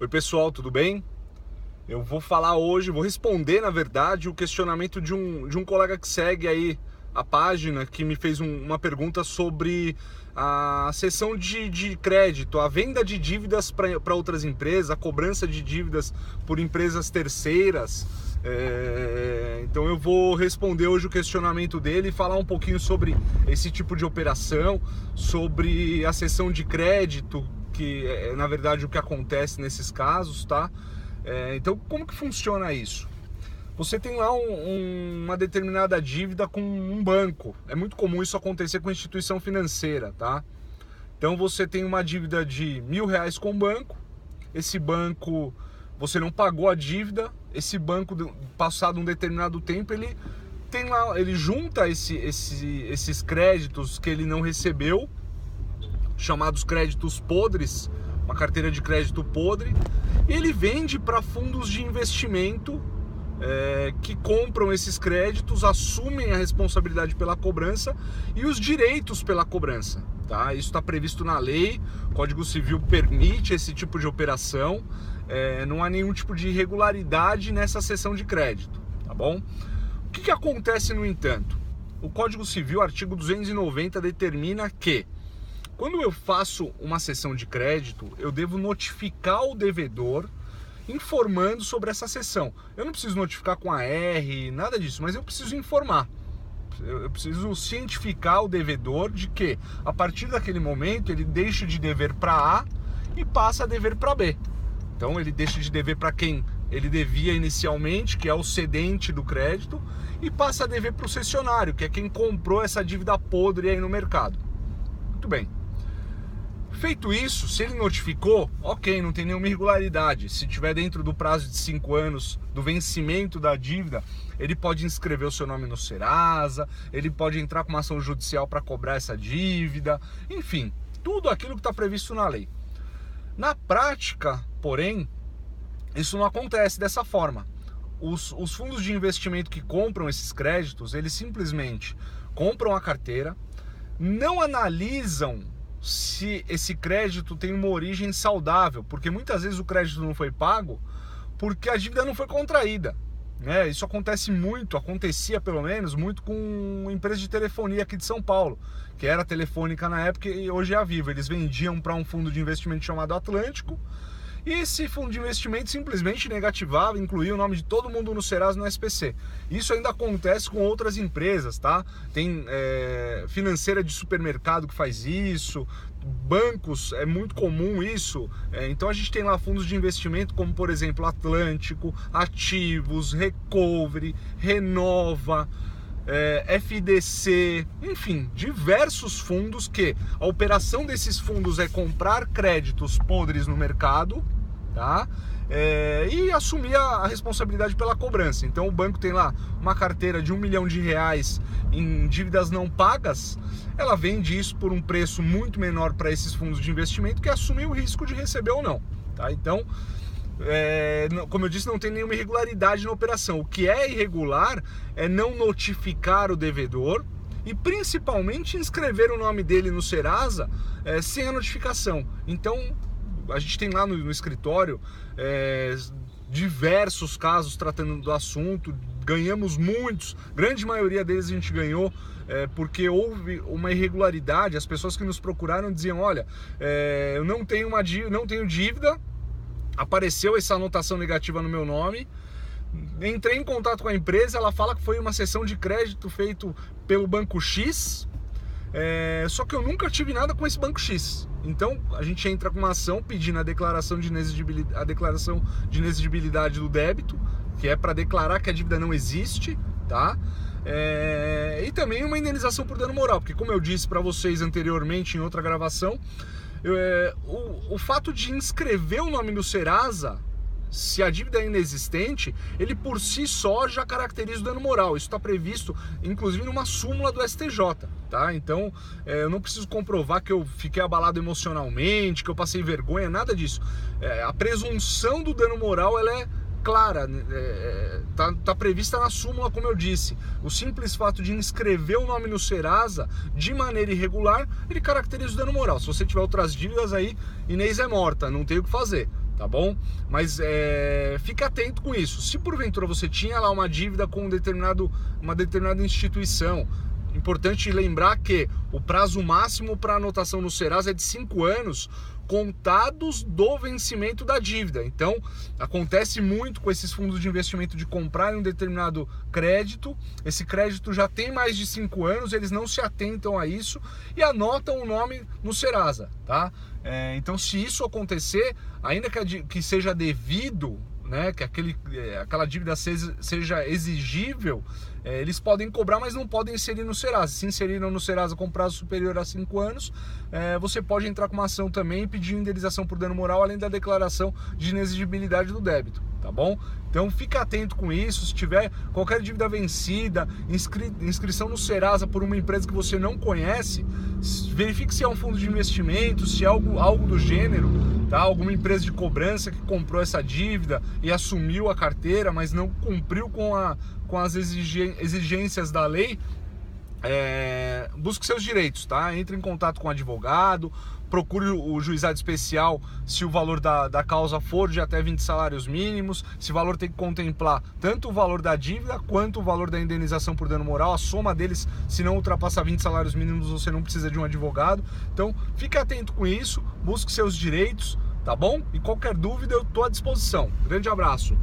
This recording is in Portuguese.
Oi pessoal, tudo bem? Eu vou falar hoje, vou responder na verdade o questionamento de um colega que segue aí a página, que me fez uma pergunta sobre a cessão de crédito, a venda de dívidas para outras empresas, a cobrança de dívidas por empresas terceiras. Então eu vou responder hoje o questionamento dele e falar um pouquinho sobre esse tipo de operação, sobre a cessão de crédito, que é na verdade o que acontece nesses casos, tá? Então como que funciona isso? Você tem lá uma determinada dívida com um banco. É muito comum isso acontecer com instituição financeira, tá? Então você tem uma dívida de R$1.000 com o banco. Esse banco, você não pagou a dívida. Esse banco, passado um determinado tempo, ele tem lá, ele junta esses créditos que ele não recebeu, chamados créditos podres, uma carteira de crédito podre, e ele vende para fundos de investimento que compram esses créditos, assumem a responsabilidade pela cobrança e os direitos pela cobrança, tá? Isso está previsto na lei, o Código Civil permite esse tipo de operação, não há nenhum tipo de irregularidade nessa cessão de crédito, tá bom? O que acontece, no entanto? O Código Civil, artigo 290, determina que quando eu faço uma cessão de crédito, eu devo notificar o devedor informando sobre essa cessão. Eu não preciso notificar com a R, nada disso, mas eu preciso informar. Eu preciso cientificar o devedor de que, a partir daquele momento, ele deixa de dever para A e passa a dever para B. Então ele deixa de dever para quem ele devia inicialmente, que é o cedente do crédito, e passa a dever para o cessionário, que é quem comprou essa dívida podre aí no mercado. Muito bem. Feito isso, se ele notificou, ok, não tem nenhuma irregularidade. Se tiver dentro do prazo de 5 anos do vencimento da dívida, ele pode inscrever o seu nome no Serasa, ele pode entrar com uma ação judicial para cobrar essa dívida, enfim, tudo aquilo que está previsto na lei. Na prática, porém, isso não acontece dessa forma. Os fundos de investimento que compram esses créditos, eles simplesmente compram a carteira, não analisam se esse crédito tem uma origem saudável, porque muitas vezes o crédito não foi pago porque a dívida não foi contraída, né? Isso acontecia pelo menos muito com empresa de telefonia aqui de São Paulo, que era a Telefônica na época e hoje é a Vivo. Eles vendiam para um fundo de investimento chamado Atlântico, e esse fundo de investimento simplesmente negativava, incluía o nome de todo mundo no Serasa, no SPC. Isso ainda acontece com outras empresas, tá? Tem financeira de supermercado que faz isso, bancos, é muito comum isso. Então a gente tem lá fundos de investimento como, por exemplo, Atlântico, Ativos, Recovery, Renova, FDC, enfim, diversos fundos que a operação desses fundos é comprar créditos podres no mercado, tá? E assumir a responsabilidade pela cobrança. Então o banco tem lá uma carteira de R$1 milhão em dívidas não pagas, ela vende isso por um preço muito menor para esses fundos de investimento que assumem o risco de receber ou não, tá? Então, como eu disse, não tem nenhuma irregularidade na operação. O que é irregular é não notificar o devedor e principalmente inscrever o nome dele no Serasa sem a notificação. Então a gente tem lá no escritório diversos casos tratando do assunto, ganhamos muitos, grande maioria deles a gente ganhou porque houve uma irregularidade. As pessoas que nos procuraram diziam: olha, eu não tenho dívida, apareceu essa anotação negativa no meu nome, entrei em contato com a empresa, ela fala que foi uma cessão de crédito feito pelo banco X, só que eu nunca tive nada com esse banco X. Então a gente entra com uma ação pedindo a declaração de inexigibilidade do débito, que é para declarar que a dívida não existe, tá? E também uma indenização por dano moral, porque, como eu disse para vocês anteriormente em outra gravação, o fato de inscrever o nome no Serasa, se a dívida é inexistente, ele por si só já caracteriza o dano moral. Isso está previsto, inclusive, numa súmula do STJ, tá? Então, eu não preciso comprovar que eu fiquei abalado emocionalmente, que eu passei vergonha, nada disso. A presunção do dano moral, ela é clara, tá prevista na súmula, como eu disse. O simples fato de inscrever o nome no Serasa de maneira irregular, ele caracteriza o dano moral. Se você tiver outras dívidas aí, Inês é morta, não tem o que fazer. tá bom? Mas fique atento com isso. Se porventura você tinha lá uma dívida com uma determinada instituição, importante lembrar que o prazo máximo para anotação no Serasa é de 5 anos, contados do vencimento da dívida. Então, acontece muito com esses fundos de investimento de comprarem um determinado crédito, esse crédito já tem mais de 5 anos, eles não se atentam a isso e anotam o nome no Serasa, tá? Então, se isso acontecer, ainda que seja devido, né, que aquela dívida seja exigível, eles podem cobrar, mas não podem inserir no Serasa. Se inseriram no Serasa com prazo superior a 5 anos, você pode entrar com uma ação também e pedir indenização por dano moral, além da declaração de inexigibilidade do débito, tá bom? Então fica atento com isso. Se tiver qualquer dívida vencida, inscrição no Serasa por uma empresa que você não conhece, verifique se é um fundo de investimento, se é algo do gênero, tá? Alguma empresa de cobrança que comprou essa dívida e assumiu a carteira, mas não cumpriu com as exigências da lei. Busque seus direitos, tá? Entre em contato com o advogado, procure o juizado especial se o valor da causa for de até 20 salários mínimos. Esse valor tem que contemplar tanto o valor da dívida quanto o valor da indenização por dano moral. A soma deles, se não ultrapassar 20 salários mínimos, você não precisa de um advogado. Então, fique atento com isso, busque seus direitos, tá bom? E qualquer dúvida eu estou à disposição. Grande abraço!